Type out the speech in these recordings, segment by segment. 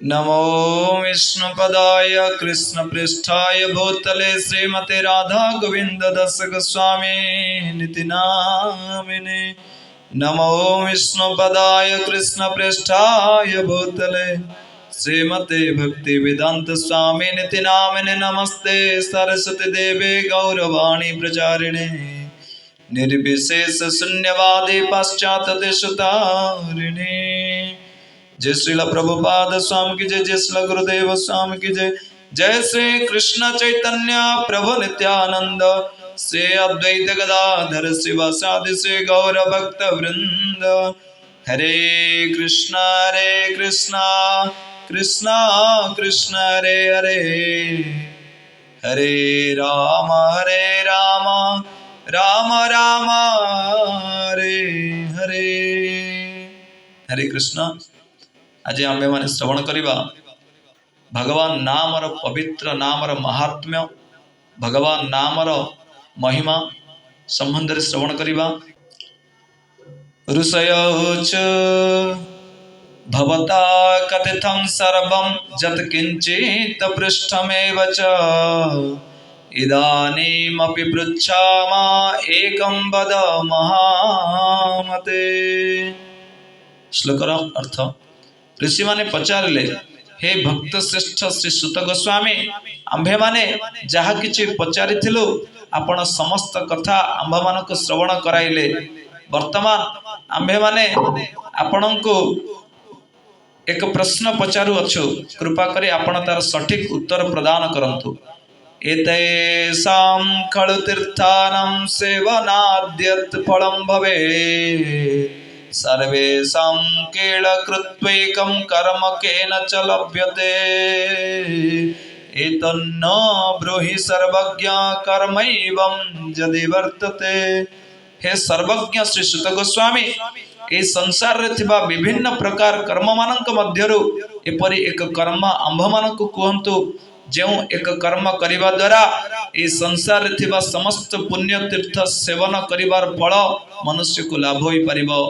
नमो विष्णुपदाय कृष्णपृष्ठाय भूतले श्रीमते राधा गोविंद दस गोस्वामी निति नामिने। नमो विष्णुपदाय कृष्णपृष्ठाय भूतले श्रीमते भक्ति वेदांत स्वामी निति नामिने। नमस्ते सरस्वती देवे गौरवाणी प्रचारिणे निर्विशेष शून्यवादी पाश्चात देशतारिणे। जय श्रील प्रभुपाद स्वामी की जय। जय श्रील गुरुदेव स्वामी की जय। जय श्री कृष्ण चैतन्य प्रभु नित्यानंद श्री अद्वैत गदाधर शिवासादि श्री गौर भक्त वृंद। हरे कृष्णा कृष्णा कृष्ण हरे हरे, हरे राम राम राम हरे हरे। हरे कृष्ण। आज आम्भे माने श्रवण करिबा भगवान नामर पवित्र नामर महात्म्य, भगवान नामर महिमा संबंध श्रवण करिबा। ऋषयोच भवता कथितं सर्वं जत् किंचित् पृष्ठमेव च इदानीमपि पृच्छामा एकं वद महामते। श्लोकर अर्थ। ऋषि माने पचारिले, हे भक्त श्रेष्ठ श्री सुत गोस्वामी, आंभे माने जहा किछि पचारिथिलु आपण समस्त कथा आंभ मानक श्रवण कराइले। वर्तमान आंभे माने आपणको एक प्रश्न पचारु अछु, कृपा करी आपण तार सठिक उत्तर प्रदान करंतु। एतैसां खलु तीर्थानां सेवनाद्यत् फलं भवेत् सर्वेषां केळ कृत्वैकं कर्म केन च लभ्यते एतन्न ब्रूहि सर्वज्ञ कर्मैवं यदि वर्तते। हे सर्वज्ञ श्री सुत गोस्वामी, ए संसार रे थिबा विभिन्न प्रकार कर्म मानक मध्यरु एपरि एक कर्म आंभ मानक कहंतु जो एक कर्म करिबा द्वारा ए संसार रे थिबा समस्त पुण्य तीर्थ सेवन करिबार फल मनुष्य को लाभ होई परिबो।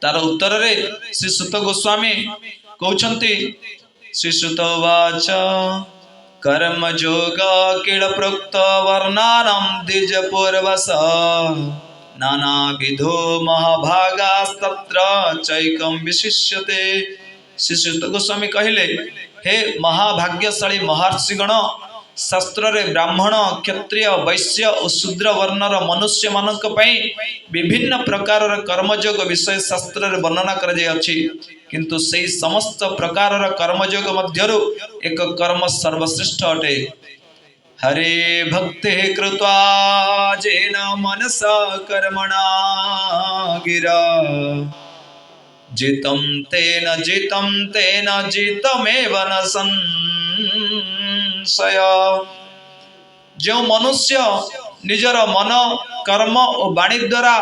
तार उत्तर रे श्री सुत गोस्वामी कहउछंती, श्री सुत वाच कर्म योग किल प्रोक्त वर्णानां द्विज पूर्वस नाना विधो महाभागास्तत्र चैकं विशिष्यते। श्री सुत गोस्वामी कहिले, हे महाभाग्यशाली महर्षिगण, शास्त्र रे ब्राह्मण क्षत्रिय वैश्य और शूद्र वर्णर मनुष्य मानक पई विभिन्न प्रकार कर्मयोग विषय शास्त्र रे वर्णना कर जाय अछि, किंतु सेही समस्त प्रकार कर्मयोग मध्यरु एक कर्म सर्वश्रेष्ठ अटे। हरे भक्ति कृत्वा जेन मनसा कर्मणा गिरा जितं तेन जितमेव न संशय। जो मनुष्य निजर मन कर्म और वाणी द्वारा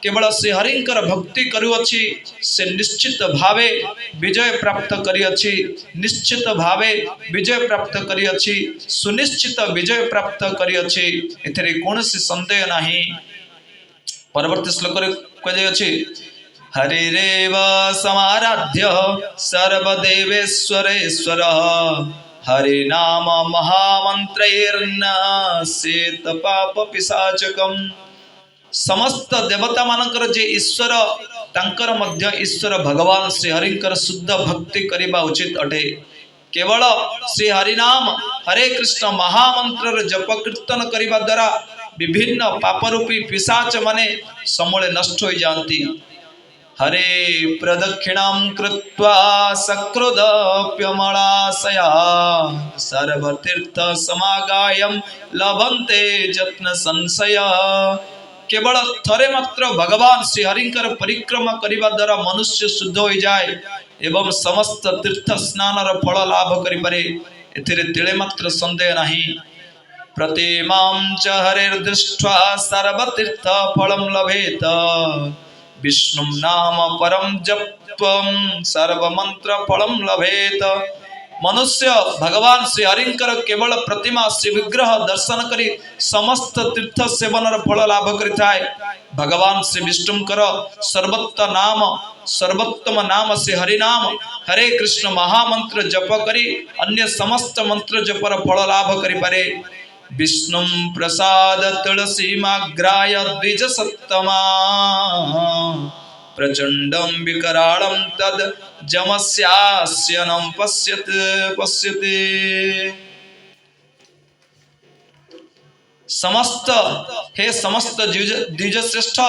केवल श्री हरिंकर भक्ति करुअछि से निश्चित भावे विजय प्राप्त करिअछि, निश्चित भावे विजय प्राप्त करिअछि, सुनिश्चित विजय प्राप्त करिअछि, एथरे कोनोसी संदेह नाही। परवर्ती श्लोक रे कहिअछि, हरिरेव समाराध्य सर्वदेवेश्वरेश्वर हरिनाम महामंत्रैर्नाशेत पाप पिशाचकम। समस्त देवता मानकर जे ईश्वर तांकर मध्य ईश्वर भगवान श्री हरिंकर शुद्ध भक्ति करिबा उचित अटे। केवल श्री हरिनाम हरे कृष्ण महामंत्र जप कीर्तन करिबा द्वारा विभिन्न पापरूपी पिशाच माने समूले नष्ट हो जाती। हरे प्रदक्षिणां कृत्वा सकृदप्यमलाशया सर्वतीर्थ समागायं लभन्ते जत्न संशय। केवल थरे मात्र भगवान श्री हरिंकर परिक्रमा करिबा द्वारा मनुष्य शुद्ध हो जाए एवं समस्त तीर्थ स्नानर फल लाभ करिपारे, एथिरे तिळे मात्र संदेह नाही। प्रतिमां च हरिर्दृष्ट्वा सर्वतीर्थ फलं लभेत विष्णु नाम परम जपं सर्वमंत्र फलं लभेत। मनुष्य भगवान श्री हरिंकर केवल प्रतिमा श्री विग्रह दर्शन करी समस्त तीर्थ सेवन फल लाभ करिथाय। भगवान श्री विष्णुकर सर्वोत्तम नाम श्री हरिनाम हरे कृष्ण महामंत्र जप करी अन्य समस्त मंत्र जपर फल लाभ करि पारे। विष्णु प्रसाद तुलसी माग्राय द्विज सत्तमा प्रचंडम विकराळं तद जमस्यास्यनं पश्यते। समस्त द्विज श्रेष्ठ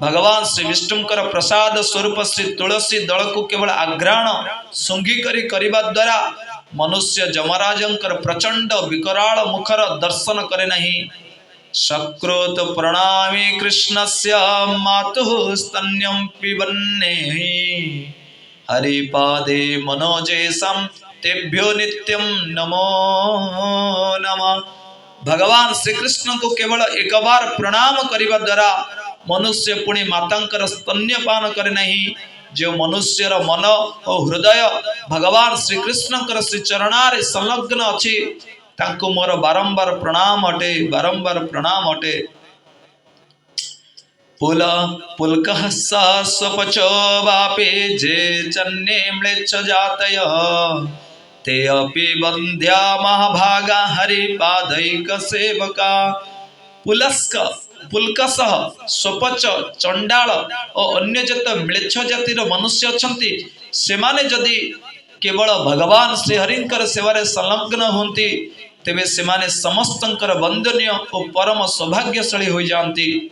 भगवान श्री विष्णुकर प्रसाद स्वरूप श्री तुलसी दल को केवल आघ्राण सुंघी करी करिबा द्वारा मनुष्य जमराजंकर प्रचंड विकराल मुखर दर्शन करे नहीं। सकृत प्रणामी कृष्णस्य मातुः स्तन्यं पिबन्ने हरिपादे मनोजेशं तेभ्यो नित्यं नमो नमः। भगवान श्री कृष्ण को केवल एक बार प्रणाम करिबा द्वारा मनुष्य पुणी मातांकर स्तन्यपान करे नहीं। जो मनुष्यर मन और हृदय भगवान श्री कृष्णकर श्री चरणारे संलग्न अछि तांको मोर बारंबार प्रणाम अटे। पुलकः स्वपचो वापे जे चन्ने म्लेच्छ जातय ते अपि बंध्या महाभागा हरिपादैक सेवका। पुलकसह स्वपच चंडाल और अन्य जत म्लेच्छ जातिर मनुष्य अछंती सेमाने जदि केवल भगवान श्री हरिंकर सेवारे संलग्न होती तेबे सेमाने समस्तंकर वंदनीय और परम सौभाग्यशाली हो जाती।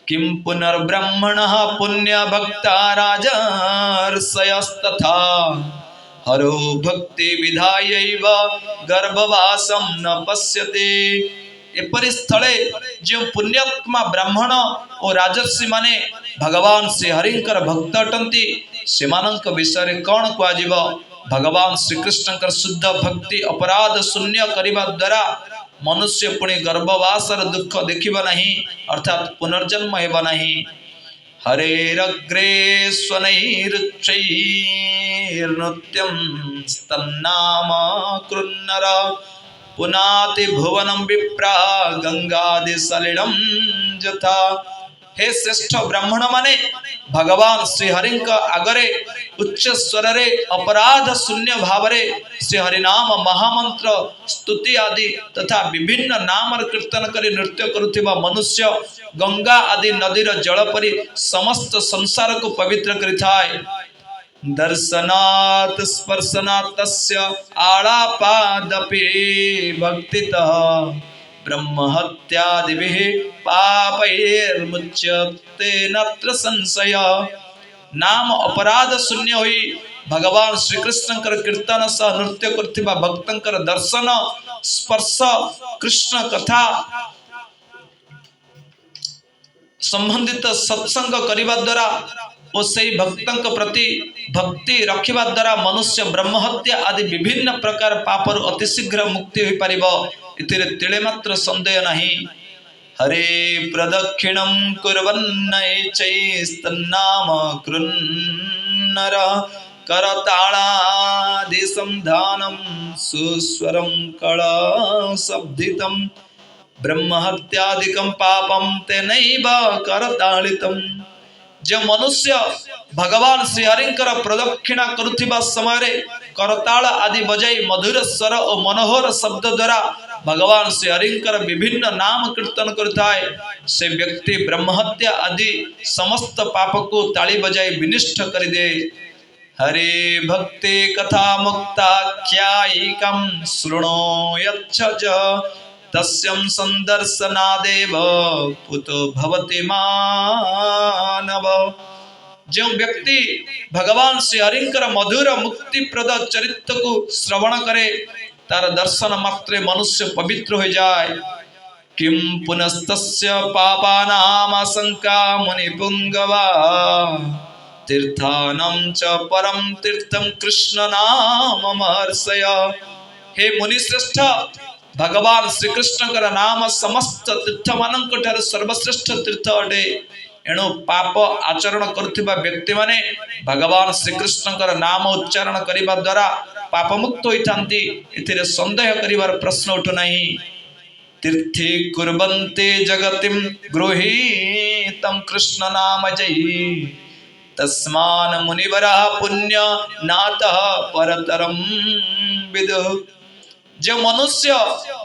किं पुनर्ब्रह्मणः पुण्य भक्ता राजर्षयस्तथा हरो भक्ति विधायैव गर्भवासं न पश्यते। एपरि स्थले जो पुण्यात्मा ब्राह्मण और राजर्षि माने भगवान श्री हरिंकर भक्त अटंती सेमानंक विषय कौन कह। भगवान श्री कृष्णकर शुद्ध भक्ति अपराध शून्य करने द्वारा मनुष्य पुणी गर्भवासर दुख देखिबा नहीं अर्थात पुनर्जन्म हेबा नहीं। हरेरग्रे स्वनैरुच्चैर्नृत्यं स्तन्नाम कृन्नर पुनाति भुवनं विप्रा गंगादि सलिलं जथा। हे श्रेष्ठ ब्राह्मण माने भगवान श्री हरिंक आगरे उच्च स्वर रे अपराध शून्य भाव रे श्री हरिनाम महामंत्र स्तुति आदि तथा विभिन्न नाम कीर्तन करी नृत्य करुथिबा मनुष्य गंगा आदि नदीर जल परी समस्त संसार को पवित्र करिथाय। दर्शनात् स्पर्शनात् तस्य आलापादपि भक्तितः ब्रह्महत्यादिभिः पापैर्मुच्यते नत्र संशय। नाम अपराध शून्य हुई भगवान श्री कृष्णकर कीर्तन सह नृत्य करथिबा भक्तंकर दर्शन स्पर्श कृष्ण कथा संबंधित सत्संग करिबा द्वारा और सही भक्तंक प्रति भक्ति रखिबा द्वारा मनुष्य ब्रह्महत्या आदि विभिन्न प्रकार पापर अतिशीघ्र मुक्ति हो पारिबो इतिरे तिले मात्र संदेह नहीं। हरे प्रदक्षिणं कुर्वन्नैचैस्तन्नाम कृन्नर करतालादिसंधानं सुस्वरं कळशब्दितं ब्रह्महत्यादिकं पापं तेनैव करताड़ितम्। जो मनुष्य भगवान श्री हरिंकर प्रदक्षिणा करुथिबा समय करताल आदि बजाई मधुर स्वर और मनोहर शब्द द्वारा भगवान श्री हरिंकर विभिन्न नाम कीर्तन करथाय से व्यक्ति ब्रह्महत्या आदि समस्त पाप को ताली बजाई विनिष्ठ कर दे। हरे भक्ति कथा मुक्ताख्यायिकं शृणोयच्छ तस्यं संदर्शनादेव पुतो भवति मानव। जो व्यक्ति भगवान श्री हरिंकर मधुर मुक्तिप्रद चरित्र को श्रवण करे तार दर्शन मात्रे मनुष्य पवित्र हो जाए। किं पुनस्तस्य पापानाम आशंका मुनिपुंगवा तीर्थानं च परम तीर्थं कृष्ण नाम महर्षय। हे मुनिश्रेष्ठ भगवान श्री कृष्णकर नाम समस्त तीर्थ मानक ठार सर्वश्रेष्ठ तीर्थ अटे। एणु पाप आचरण करुथिबा व्यक्ति माने भगवान श्री कृष्णकर नाम उच्चारण करिबा द्वारा पाप मुक्त होइथांती एथिरे संदेह करिवार प्रश्न उठु नाही। तीर्थी कुर्वन्ते जगतिम गृहीतं कृष्ण नाम जयी तस्मान मुनिवरः पुण्य नातः परतरम विदुः। जो मनुष्य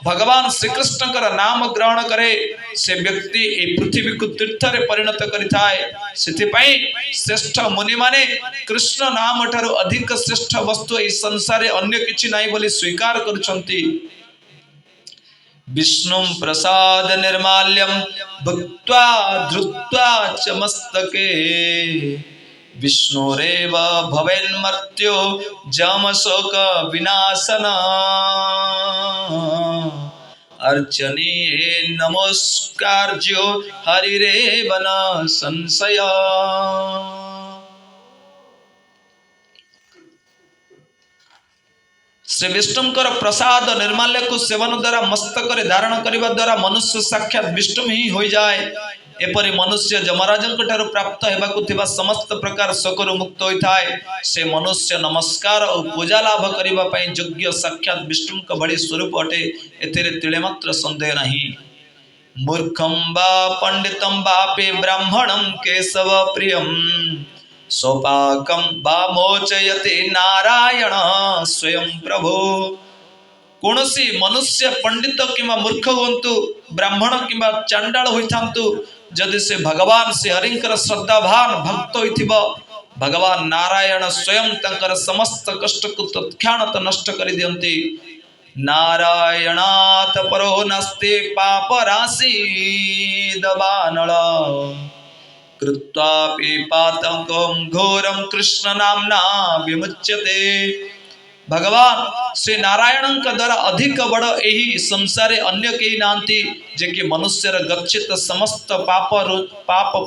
भगवान श्री कृष्ण नाम ग्रहण करे से व्यक्ति ए पृथ्वी को तीर्थ रे परिणत करिथाय। सेथिपई श्रेष्ठ मुनि माने कृष्ण नाम ठारू अधिक श्रेष्ठ वस्तु ए संसार रे अन्य किछि नाही बोली स्वीकार करूछंती। विष्णु प्रसाद निर्माल्यम भुक्त्वा धृत्वा च मस्तके विष्णुरेव भवेन्मर्त्यो जम शोक विनाशन अर्चनीये नमस्कार्यो हरिरेव न संशय। श्री विष्णुकर प्रसाद निर्माल्य को सेवन द्वारा मस्तक धारण करने द्वारा मनुष्य साक्षात विष्णु ही हो जाए। एपरि मनुष्य जमराजंक ठारू प्राप्त हेबाकु थिबा समस्त प्रकार शोकरु मुक्त होइथाय। से मनुष्य नमस्कार और पूजा लाभ करिबा पई योग्य साक्षात विष्णुक भଳି स्वरूप अटे एथिरे तिळे मात्र संदेह नहीं। मूर्खं वा पंडितं वापि ब्राह्मणं केशव प्रियं सोपाकं वा मोचयति नारायण स्वयं प्रभु। कौनसी मनुष्य पंडित किंवा मूर्ख हुंतु ब्राह्मण किंवा चांडाल होइथांतु जदि से भगवान से हरिंकर श्रद्धावान भक्त होइथिबो भगवान नारायण स्वयं तंकर समस्त कष्ट को तत्क्षणात नष्ट करि दियंती। नारायणात् परो नस्ते पाप राशि दबानल कृत्वापि पातकं घोरं कृष्ण नामना विमुच्यते। भगवान श्री नारायण द्वारा अधिक बड़ यही संसार अन्य कहीं नांती जे कि मनुष्यर गच्छित समस्त पाप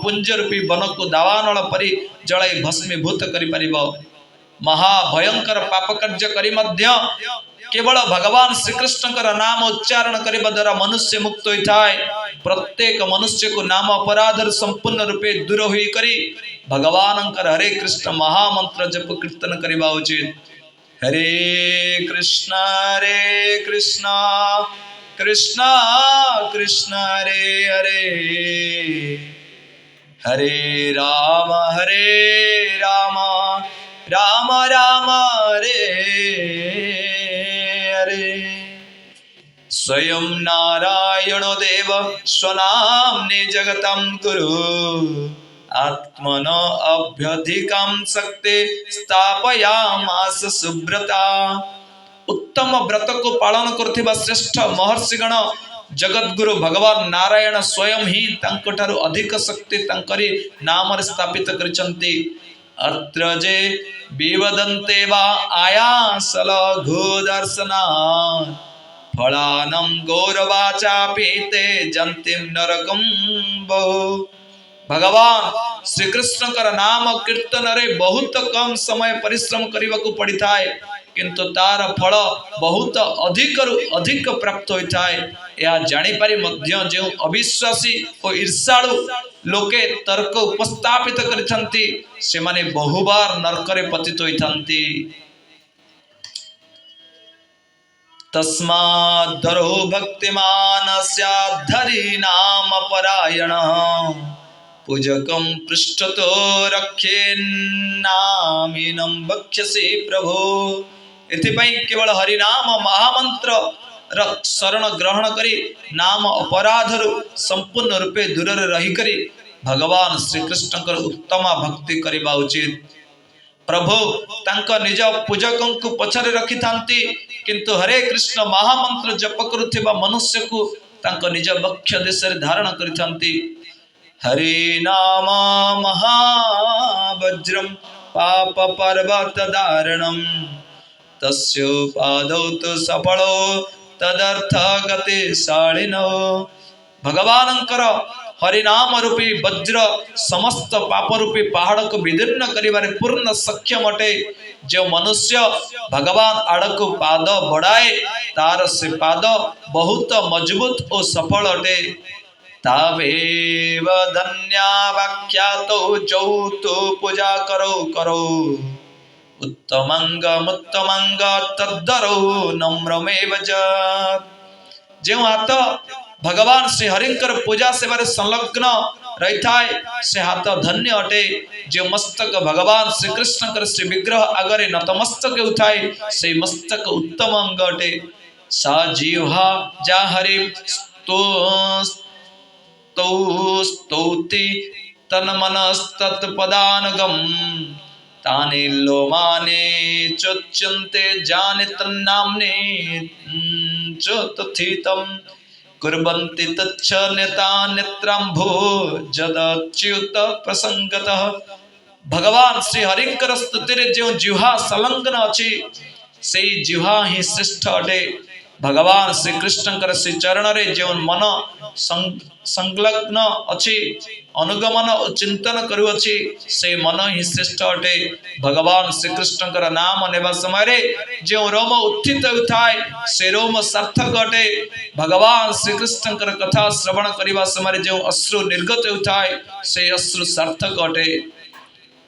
पुंज रूपी वन को दावानल परि जलाई भस्मीभूत करि परिबो। महाभयंकर पाप कार्य करी मध्य केवल भगवान श्री कृष्ण नाम उच्चारण करने द्वारा मनुष्य मुक्त होता है। प्रत्येक मनुष्य को नाम अपराध संपूर्ण रूपे दूर हुई करी भगवान हरे कृष्ण महामंत्र जप कीर्तन करवा उचित। हरे कृष्ण कृष्ण कृष्ण हरे हरे हरे राम राम राम हरे हरे। स्वयं नारायण देव स्वनाम्ने जगतं गुरु आत्मन अभ्यधिकं शक्ति स्थापयामास सुब्रता। उत्तम व्रत को पालन करथिबा श्रेष्ठ महर्षिगण जगतगुरु भगवान नारायण स्वयं ही तांकठारु अधिक शक्ति तांकरी नाम स्थापित करिसंती। अत्र जे विवदन्ते वा आयासल घोदर्शना फलानं गौरवाचा पीते जंतिम नरकं बहु। भगवान श्री कृष्ण कर नाम कीर्तन रे बहुत कम समय परिश्रम करने को पड़ता है किंतु तार फल बहुत अधिक रु अधिक प्राप्त होता है। यह जानीपारी मध्य जो अविश्वासी और ईर्षालु लोके तर्क उपस्थापित करथंती से माने बहुबार नरकरे पतित होइथंती। तस्माद्धरो भक्तिमान स्याद्धरि नाम परायण पूजकं पृष्ठतो रक्षे नामिनं वक्ष्यसि प्रभो। एथिपाई केवल हरिनाम महामंत्र शरण ग्रहण करी नाम अपराधरु संपूर्ण रूपे दूर रही करी भगवान श्री कृष्ण उत्तम भक्ति करवा उचित। प्रभु तांक निज पूजकों को पछरे रखी थांती किंतु हरे कृष्ण महामंत्र जप करुथिबा मनुष्य को तांक निज वक्ष देश धारण करिथांती। हरे नाम महावज्रम पाप पर्वत धारणम तस्य पादौ तु सफलो तदर्थ गतिशालिनो। भगवानंकर हरिनाम रूपी वज्र समस्त पाप रूपी पहाड़ को विदीर्ण करिबारे पूर्ण सक्षम अटे। जो मनुष्य भगवान आड़ को पाद बढ़ाए तार से पाद बहुत मजबूत और सफल अटे। तावेव धन्या वाक्यातो जौतु पूजा करो करो उत्तमंग तद्दरो नम्रमेव च। जो हाथ भगवान श्री हरिंकर पूजा सेवारे संलग्न रही थाए से हाथ धन्य अटे। जो मस्तक भगवान श्री कृष्ण श्री विग्रह आगरे नतमस्तक उठाए से मस्तक उत्तम अंग अटे। सा जीवा जा हरि स्तौति तन्मनस्तत्पदानगम तानि लोमाने चोच्यन्ते जाने तन्नाम्ने च तथितम् कुर्वन्ति तच्च नेता नेत्राम्भो जदच्युत प्रसंगतः। भगवान श्री हरिंकर स्तुति रे जो जिह्वा संलग्न अछि से जिह्वा ही श्रेष्ठ अटे। भगवान श्री कृष्ण श्री चरण रे जो मन संलग्न अच्छी अनुगमन और चिंतन करुअछि से मन ही श्रेष्ठ अटे। भगवान श्री कृष्ण नाम नेबा समय जो रोम उत्थित उठाए से रोम सार्थक अटे। भगवान श्री कृष्ण कथा श्रवण करने समय जो अश्रु निर्गत उठाए से अश्रु सार्थक अटे।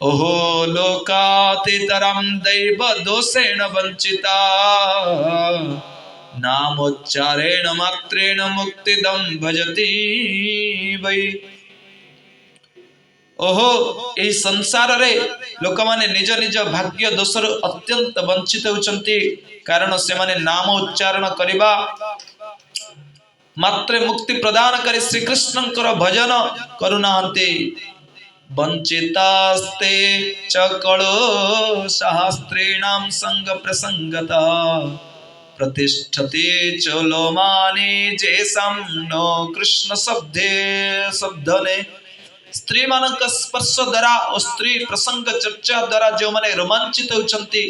ओहो लोकातीतरं दैव दोषेण वंचिता नामोच्चारेण मात्रेण मुक्तिदं भजति वै। ओहो यही संसार रे लोक माने निज निज भाग्य दोषर अत्यंत वंचित होचंती कारण से माने नाम उच्चारण करिबा मात्रे मुक्ति प्रदान करे श्री कृष्णंकर भजन करुनाहंती। वंचितास्ते चकलो सहस्त्रीणां संग प्रसंगता प्रतिष्ठते च लोमानि जेसां नो कृष्ण शब्दने। स्त्री मानक स्पर्श द्वारा और स्त्री प्रसंग चर्चा द्वारा जो माने रोमांचित होचंती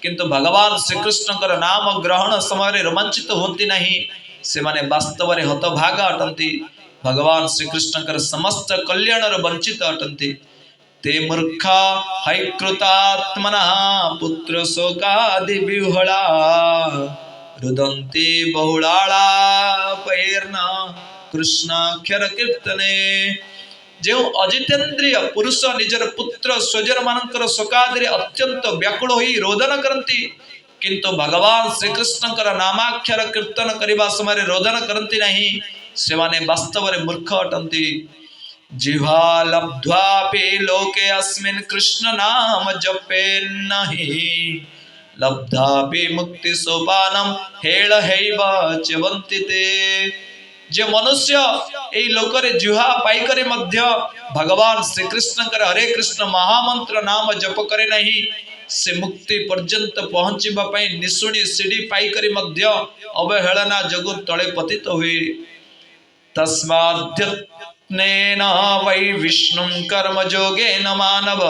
किंतु भगवान श्री कृष्ण नाम ग्रहण समय रोमांचित होती नहीं से माने वास्तव में हतभागा अटंती। भगवान श्री कृष्ण समस्त कल्याण वंचित अटंती। ते मूर्खा हैकृतात्मना पुत्र शोकादि विह्वला रुदन्ति बहुलाला पैर्ना कृष्णाक्षर कीर्तने। जो अजितेन्द्रिय पुरुष निजर पुत्र स्वजन मानकर शोकादि अत्यंत व्याकुल होई रोदन करती किंतु भगवान श्री कृष्ण नामाक्षर कीर्तन करने समय रोदन करती नहीं से माने वास्तव में मूर्ख अटंती। जिह्वा लब्ध्वापि लोके अस्मिन् कृष्ण नाम जपेन्नहि लब्धापि मुक्ति सोपानम हेळ हैव च्यवन्ति ते। जे मनुष्य ए लोकरे जिह्वा पाई करे मध्य भगवान श्री कृष्ण हरे कृष्ण महामंत्र नाम जप करे नहीं से मुक्ति पर्यंत पहुंचीबा पई निशुणी सीढ़ी पाई करे मध्य अवहेलना जगु तले पतित हुए। तस्माद्यत्नेन वै विष्णुं कर्म जोगेन मानव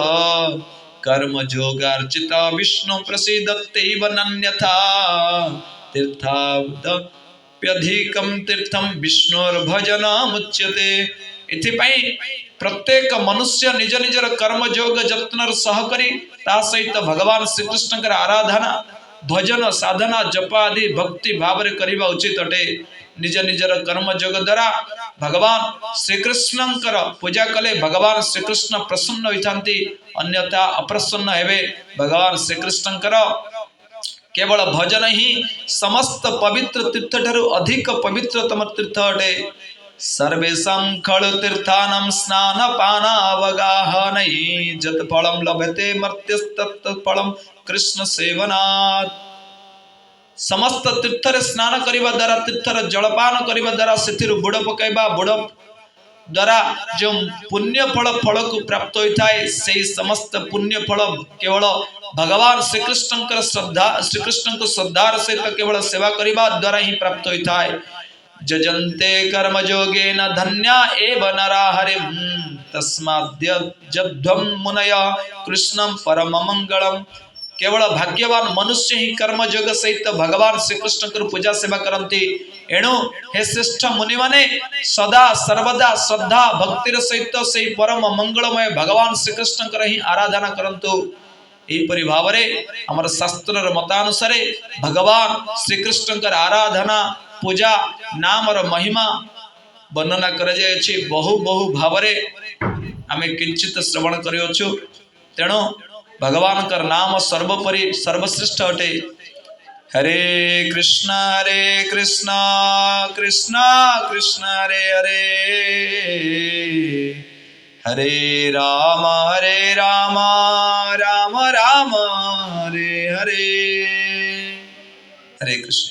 कर्म जोगार्चित विष्णु प्रसीदत्यैव नन्यथा तीर्थादप्यधिकं तीर्थं विष्णुर्भजनमुच्यते। इथिपाई प्रत्येक मनुष्य निज निजर कर्म जोग जत्नर सहकरी ता सहित भगवान श्री कृष्ण आराधना भजन साधना जप आदि भक्ति भाव रे करिबा उचित अटे। निज निजर कर्म जोग द्वारा भगवान श्री कृष्ण पूजा कले भगवान श्री कृष्ण प्रसन्न होइथांती अन्यथा अप्रसन्न हेबे। भगवान श्री कृष्ण केवल भजन ही समस्त पवित्र तीर्थ ठारू अधिक पवित्रतम तीर्थ अटे। सर्वेषां खलु तीर्थानां स्नान पानावगाहनै जत् फलं लभते मर्त्यस्तत् फलं कृष्ण सेवनात्। समस्त तीर्थरे स्नान करिबा द्वारा तीर्थर जलपान करिबा द्वारा सेथिरु बुड़ पकाइबा बुड़ द्वारा जो पुण्य फल को प्राप्त होता है से समस्त पुण्य फल केवल भगवान श्री कृष्ण श्रद्धा श्री कृष्ण को श्रद्धार सहित केवल सेवा करने द्वारा ही प्राप्त होता है। जजन्ते कर्म जोगेन धन्या एव नरा हरिं तस्माद्यज्ध्वं मुनय कृष्णं परम मंगलम। केवल भाग्यवान मनुष्य ही कर्म जोग सहित भगवान श्री कृष्ण को पूजा सेवा करती। एणु हे श्रेष्ठ मुनि माने सदा सर्वदा श्रद्धा भक्तिर सहित से परम मंगलमय भगवान श्री कृष्ण ही आराधना करंतु। एपरि भाव में आमर शास्त्र मतानुसार भगवान श्री कृष्ण आराधना पूजा नाम महिमा वर्णना कराଯାଇଛି बहु बहु भावरे आमे किंचित श्रवण करियोछु तेणु भगवान कर नाम सर्वोपरि सर्वश्रेष्ठ अटे। हरे कृष्णा कृष्ण कृष्ण हरे हरे हरे राम राम राम हरे हरे। हरे कृष्ण।